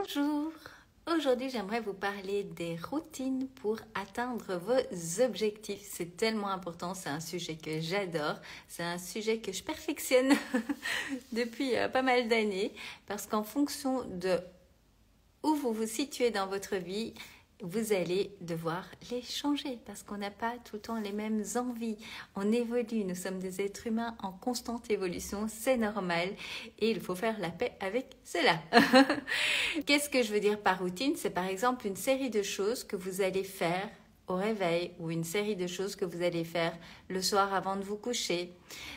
Bonjour! Aujourd'hui, j'aimerais vous parler des routines pour atteindre vos objectifs. C'est tellement important, c'est un sujet que j'adore, c'est un sujet que je perfectionne depuis pas mal d'années parce qu'en fonction de où vous vous situez dans votre vie, vous allez devoir les changer parce qu'on n'a pas tout le temps les mêmes envies. On évolue, nous sommes des êtres humains en constante évolution, c'est normal et il faut faire la paix avec cela. Qu'est-ce que je veux dire par routine? C'est par exemple une série de choses que vous allez faire au réveil ou une série de choses que vous allez faire le soir avant de vous coucher.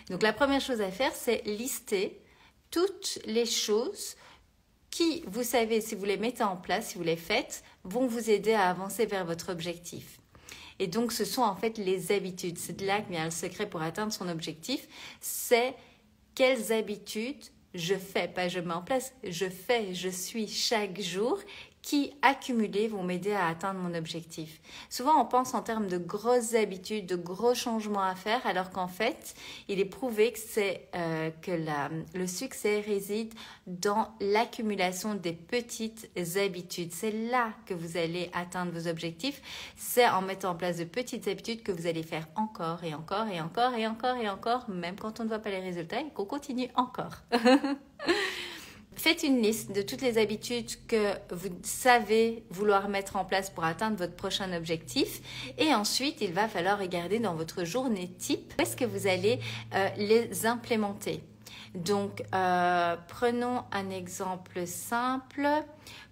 Donc la première chose à faire, c'est lister toutes les choses qui, vous savez, si vous les mettez en place, si vous les faites, vont vous aider à avancer vers votre objectif. Et donc, ce sont en fait les habitudes. C'est de là que vient le secret pour atteindre son objectif. C'est quelles habitudes je fais, pas je mets en place, je fais, je suis chaque jour qui, accumulées, vont m'aider à atteindre mon objectif. Souvent, on pense en termes de grosses habitudes, de gros changements à faire, alors qu'en fait, il est prouvé que le succès réside dans l'accumulation des petites habitudes. C'est là que vous allez atteindre vos objectifs. C'est en mettant en place de petites habitudes que vous allez faire encore et encore et encore et encore et encore, même quand on ne voit pas les résultats et qu'on continue encore. Faites une liste de toutes les habitudes que vous savez vouloir mettre en place pour atteindre votre prochain objectif. Et ensuite, il va falloir regarder dans votre journée type où est-ce que vous allez les implémenter. Donc, prenons un exemple simple.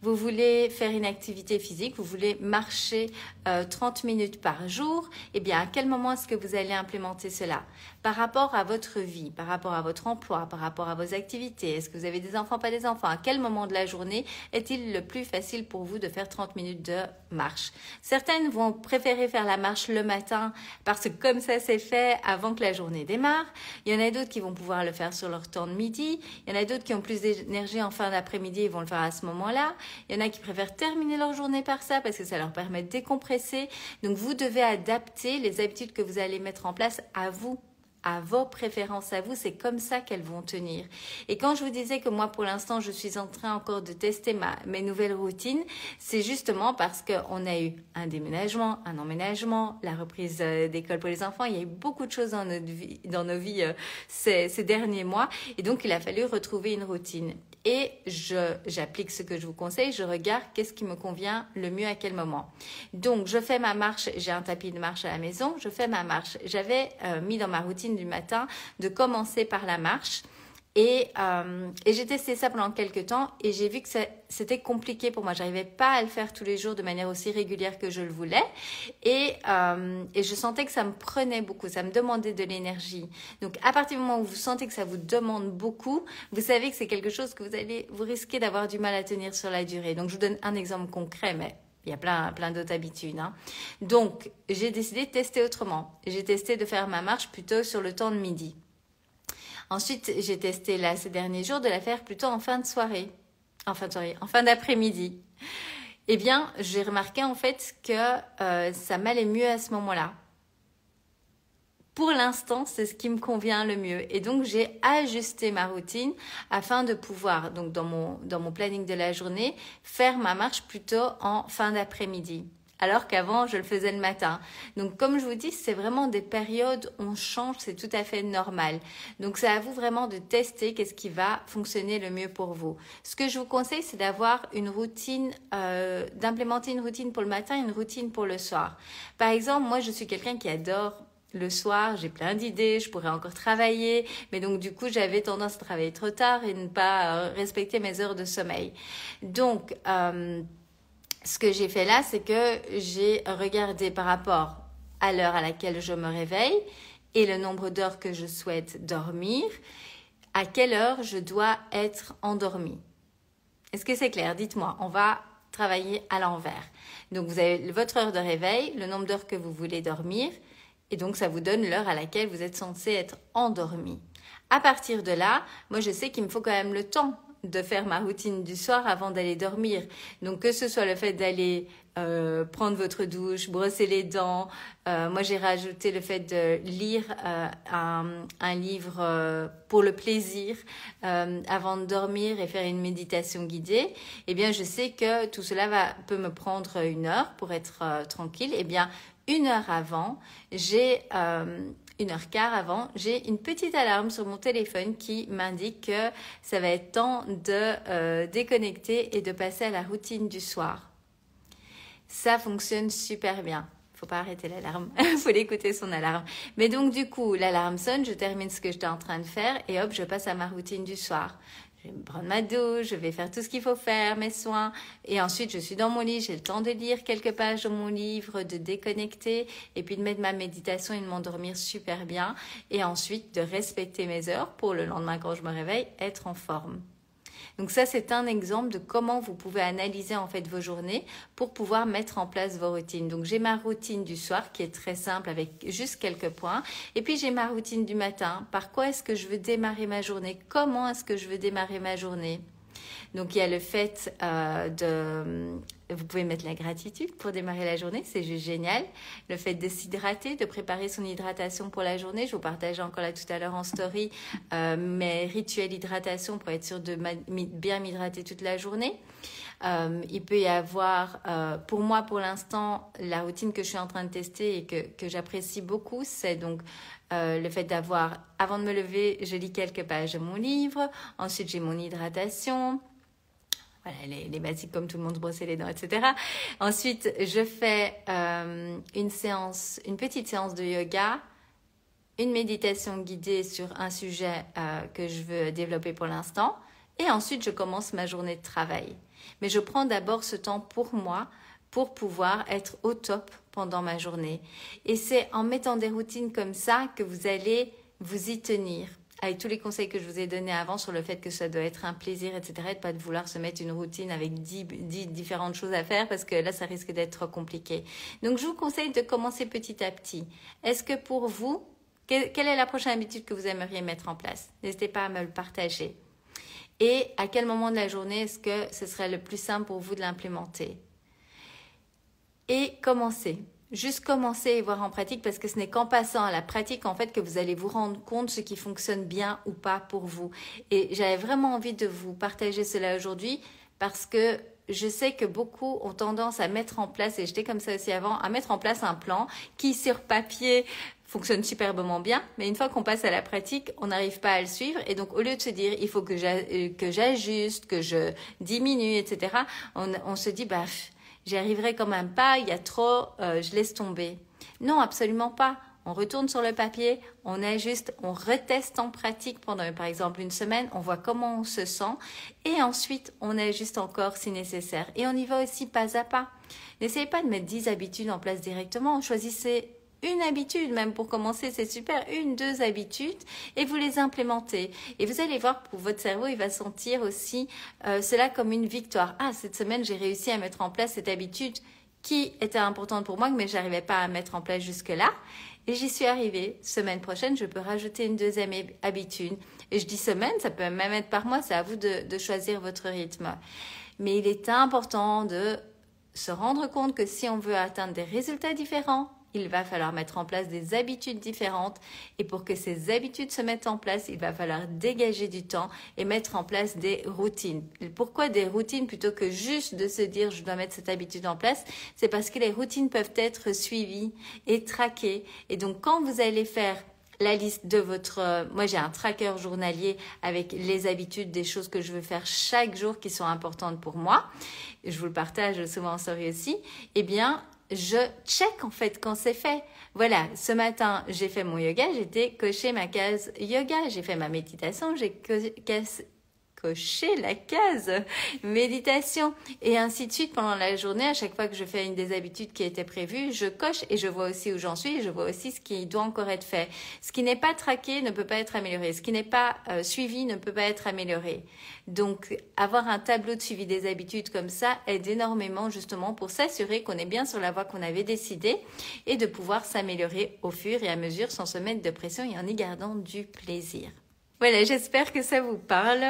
Vous voulez faire une activité physique, vous voulez marcher 30 minutes par jour. Eh bien, à quel moment est-ce que vous allez implémenter cela? Par rapport à votre vie, par rapport à votre emploi, par rapport à vos activités. Est-ce que vous avez des enfants, pas des enfants? À quel moment de la journée est-il le plus facile pour vous de faire 30 minutes de marche? Certaines vont préférer faire la marche le matin parce que comme ça c'est fait avant que la journée démarre. Il y en a d'autres qui vont pouvoir le faire sur leur temps de midi. Il y en a d'autres qui ont plus d'énergie en fin d'après-midi et vont le faire à ce moment-là. Il y en a qui préfèrent terminer leur journée par ça parce que ça leur permet de décompresser. Donc, vous devez adapter les habitudes que vous allez mettre en place à vous, à vos préférences à vous, c'est comme ça qu'elles vont tenir. Et quand je vous disais que moi, pour l'instant, je suis en train encore de tester mes nouvelles routines, c'est justement parce qu'on a eu un déménagement, un emménagement, la reprise d'école pour les enfants. Il y a eu beaucoup de choses dans nos vies ces derniers mois. Et donc, il a fallu retrouver une routine. Et j'applique ce que je vous conseille, je regarde qu'est-ce qui me convient le mieux à quel moment. Donc, je fais ma marche, j'ai un tapis de marche à la maison, je fais ma marche. J'avais mis dans ma routine du matin de commencer par la marche et j'ai testé ça pendant quelques temps et j'ai vu que c'était compliqué pour moi. J'arrivais pas à le faire tous les jours de manière aussi régulière que je le voulais et je sentais que ça me prenait beaucoup, ça me demandait de l'énergie. Donc à partir du moment où vous sentez que ça vous demande beaucoup, vous savez que c'est quelque chose que vous risquez d'avoir du mal à tenir sur la durée. Donc je vous donne un exemple concret, mais il y a plein d'autres habitudes. Donc, j'ai décidé de tester autrement. J'ai testé de faire ma marche plutôt sur le temps de midi. Ensuite, j'ai testé là ces derniers jours de la faire plutôt en fin de soirée. En fin d'après-midi. Eh bien, j'ai remarqué en fait que ça m'allait mieux à ce moment-là. Pour l'instant, c'est ce qui me convient le mieux. Et donc, j'ai ajusté ma routine afin de pouvoir, donc dans mon planning de la journée, faire ma marche plutôt en fin d'après-midi. Alors qu'avant, je le faisais le matin. Donc, comme je vous dis, c'est vraiment des périodes où on change, c'est tout à fait normal. Donc, c'est à vous vraiment de tester qu'est-ce qui va fonctionner le mieux pour vous. Ce que je vous conseille, c'est d'avoir une routine, d'implémenter une routine pour le matin et une routine pour le soir. Par exemple, moi, je suis quelqu'un qui adore le soir, j'ai plein d'idées, je pourrais encore travailler, mais donc du coup, j'avais tendance à travailler trop tard et ne pas respecter mes heures de sommeil. Donc, ce que j'ai fait là, c'est que j'ai regardé par rapport à l'heure à laquelle je me réveille et le nombre d'heures que je souhaite dormir, à quelle heure je dois être endormie. Est-ce que c'est clair? Dites-moi, on va travailler à l'envers. Donc, vous avez votre heure de réveil, le nombre d'heures que vous voulez dormir, et donc, ça vous donne l'heure à laquelle vous êtes censé être endormi. À partir de là, moi, je sais qu'il me faut quand même le temps de faire ma routine du soir avant d'aller dormir. Donc que ce soit le fait d'aller prendre votre douche, brosser les dents. Moi, j'ai rajouté le fait de lire un livre pour le plaisir avant de dormir et faire une méditation guidée. Eh bien, je sais que tout cela peut me prendre 1 heure pour être tranquille. Eh bien, 1 heure avant, j'ai 1 heure quart avant, j'ai une petite alarme sur mon téléphone qui m'indique que ça va être temps de déconnecter et de passer à la routine du soir. Ça fonctionne super bien. Faut pas arrêter l'alarme, faut l'écouter son alarme. Mais donc du coup, l'alarme sonne, je termine ce que j'étais en train de faire et hop, je passe à ma routine du soir. Je vais me prendre ma douche, je vais faire tout ce qu'il faut faire, mes soins. Et ensuite, je suis dans mon lit, j'ai le temps de lire quelques pages de mon livre, de déconnecter et puis de mettre ma méditation et de m'endormir super bien. Et ensuite, de respecter mes heures pour le lendemain quand je me réveille, être en forme. Donc ça, c'est un exemple de comment vous pouvez analyser en fait vos journées pour pouvoir mettre en place vos routines. Donc j'ai ma routine du soir qui est très simple avec juste quelques points. Et puis j'ai ma routine du matin. Par quoi est-ce que je veux démarrer ma journée? Comment est-ce que je veux démarrer ma journée? Donc il y a le fait vous pouvez mettre la gratitude pour démarrer la journée, c'est juste génial. Le fait de s'hydrater, de préparer son hydratation pour la journée. Je vous partage encore là tout à l'heure en story mes rituels d'hydratation pour être sûr de bien m'hydrater toute la journée. Il peut y avoir, pour moi pour l'instant, la routine que je suis en train de tester et que j'apprécie beaucoup, c'est donc le fait d'avoir, avant de me lever, je lis quelques pages de mon livre. Ensuite, j'ai mon hydratation. Voilà, les basiques comme tout le monde, se brosser les dents, etc. Ensuite, je fais une petite séance de yoga, une méditation guidée sur un sujet que je veux développer pour l'instant. Et ensuite, je commence ma journée de travail. Mais je prends d'abord ce temps pour moi, pour pouvoir être au top pendant ma journée. Et c'est en mettant des routines comme ça que vous allez vous y tenir. Avec tous les conseils que je vous ai donnés avant sur le fait que ça doit être un plaisir, etc. Et de pas de vouloir se mettre une routine avec 10 différentes choses à faire parce que là, ça risque d'être trop compliqué. Donc, je vous conseille de commencer petit à petit. Est-ce que pour vous, quelle est la prochaine habitude que vous aimeriez mettre en place? N'hésitez pas à me le partager. Et à quel moment de la journée est-ce que ce serait le plus simple pour vous de l'implémenter? Et commencez. Juste commencer et voir en pratique parce que ce n'est qu'en passant à la pratique en fait que vous allez vous rendre compte ce qui fonctionne bien ou pas pour vous. Et j'avais vraiment envie de vous partager cela aujourd'hui parce que je sais que beaucoup ont tendance à mettre en place, et j'étais comme ça aussi avant, à mettre en place un plan qui sur papier fonctionne superbement bien, mais une fois qu'on passe à la pratique, on n'arrive pas à le suivre. Et donc, au lieu de se dire, il faut que j'ajuste, que je diminue, etc., on se dit, bah, j'y arriverai quand même pas, il y a trop, je laisse tomber. Non, absolument pas. On retourne sur le papier, on ajuste, on reteste en pratique pendant par exemple 1 semaine, on voit comment on se sent et ensuite on ajuste encore si nécessaire. Et on y va aussi pas à pas. N'essayez pas de mettre 10 habitudes en place directement, choisissez une habitude, même pour commencer, c'est super, 1, 2 habitudes et vous les implémentez. Et vous allez voir, pour votre cerveau, il va sentir aussi cela comme une victoire. Ah, cette semaine, j'ai réussi à mettre en place cette habitude qui était importante pour moi, mais je n'arrivais pas à mettre en place jusque-là. Et j'y suis arrivée. Semaine prochaine, je peux rajouter une 2e habitude. Et je dis semaine, ça peut même être par mois, c'est à vous de choisir votre rythme. Mais il est important de se rendre compte que si on veut atteindre des résultats différents, il va falloir mettre en place des habitudes différentes. Et pour que ces habitudes se mettent en place, il va falloir dégager du temps et mettre en place des routines. Pourquoi des routines plutôt que juste de se dire je dois mettre cette habitude en place? C'est parce que les routines peuvent être suivies et traquées. Et donc quand vous allez faire la liste de votre... moi, j'ai un tracker journalier avec les habitudes des choses que je veux faire chaque jour qui sont importantes pour moi. Je vous le partage souvent en story aussi. Eh bien, je check en fait quand c'est fait. Voilà, ce matin, j'ai fait mon yoga, j'ai coché ma case yoga. J'ai fait ma méditation, j'ai coché la case méditation et ainsi de suite pendant la journée. À chaque fois que je fais une des habitudes qui était prévue, je coche et je vois aussi où j'en suis et je vois aussi ce qui doit encore être fait. Ce qui n'est pas traqué ne peut pas être amélioré. Ce qui n'est pas suivi ne peut pas être amélioré. Donc, avoir un tableau de suivi des habitudes comme ça aide énormément justement pour s'assurer qu'on est bien sur la voie qu'on avait décidée et de pouvoir s'améliorer au fur et à mesure sans se mettre de pression et en y gardant du plaisir. Voilà, j'espère que ça vous parle.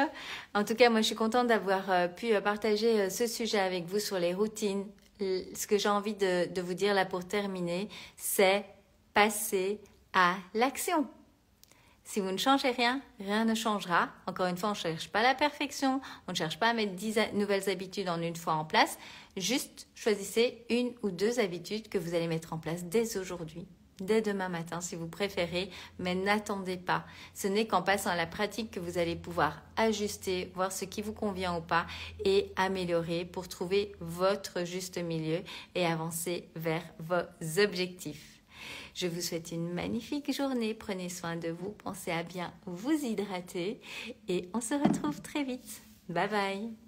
En tout cas, moi, je suis contente d'avoir pu partager ce sujet avec vous sur les routines. Ce que j'ai envie de vous dire là pour terminer, c'est passer à l'action. Si vous ne changez rien, rien ne changera. Encore une fois, on ne cherche pas la perfection, on ne cherche pas à mettre 10 nouvelles habitudes en une fois en place. Juste choisissez une ou deux habitudes que vous allez mettre en place dès aujourd'hui, dès demain matin si vous préférez, mais n'attendez pas. Ce n'est qu'en passant à la pratique que vous allez pouvoir ajuster, voir ce qui vous convient ou pas et améliorer pour trouver votre juste milieu et avancer vers vos objectifs. Je vous souhaite une magnifique journée, prenez soin de vous, pensez à bien vous hydrater et on se retrouve très vite. Bye bye!